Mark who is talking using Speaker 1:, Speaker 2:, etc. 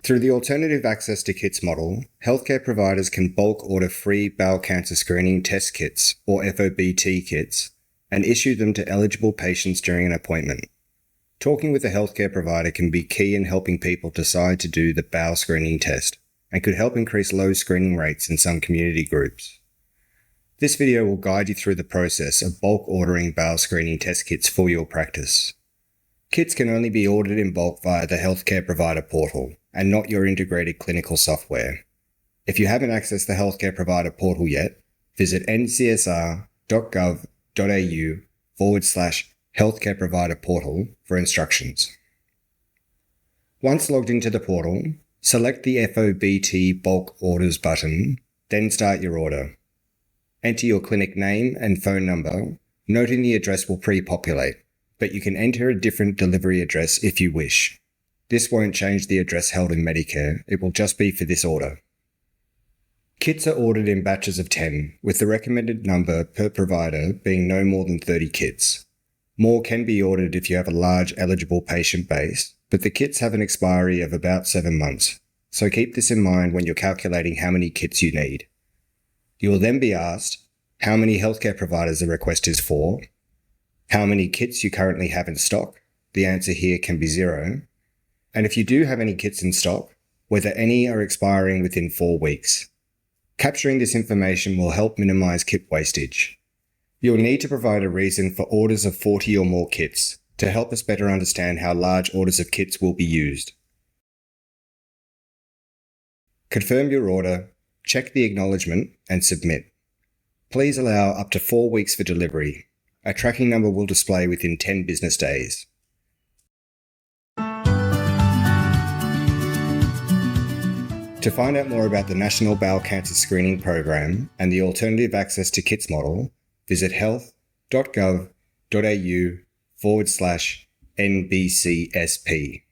Speaker 1: Through the Alternative Access to Kits model, healthcare providers can bulk order free bowel cancer screening test kits, or FOBT kits, and issue them to eligible patients during an appointment. Talking with a healthcare provider can be key in helping people decide to do the bowel screening test, and could help increase low screening rates in some community groups. This video will guide you through the process of bulk ordering bowel screening test kits for your practice. Kits can only be ordered in bulk via the healthcare provider portal, and not your integrated clinical software. If you haven't accessed the healthcare provider portal yet, visit ncsr.gov.au/healthcare provider portal for instructions. Once logged into the portal, select the FOBT bulk orders button, then start your order. Enter your clinic name and phone number, noting the address will pre-populate, but you can enter a different delivery address if you wish. This won't change the address held in Medicare, it will just be for this order. Kits are ordered in batches of 10, with the recommended number per provider being no more than 30 kits. More can be ordered if you have a large eligible patient base, but the kits have an expiry of about 7 months, so keep this in mind when you're calculating how many kits you need. You will then be asked how many healthcare providers the request is for, how many kits you currently have in stock, the answer here can be 0, and if you do have any kits in stock, whether any are expiring within 4 weeks. Capturing this information will help minimize kit wastage. You'll need to provide a reason for orders of 40 or more kits to help us better understand how large orders of kits will be used. Confirm your order, check the acknowledgement, and submit. Please allow up to 4 weeks for delivery. A tracking number will display within 10 business days. To find out more about the National Bowel Cancer Screening Program and the Alternative Access to Kits model, visit health.gov.au/NBCSP.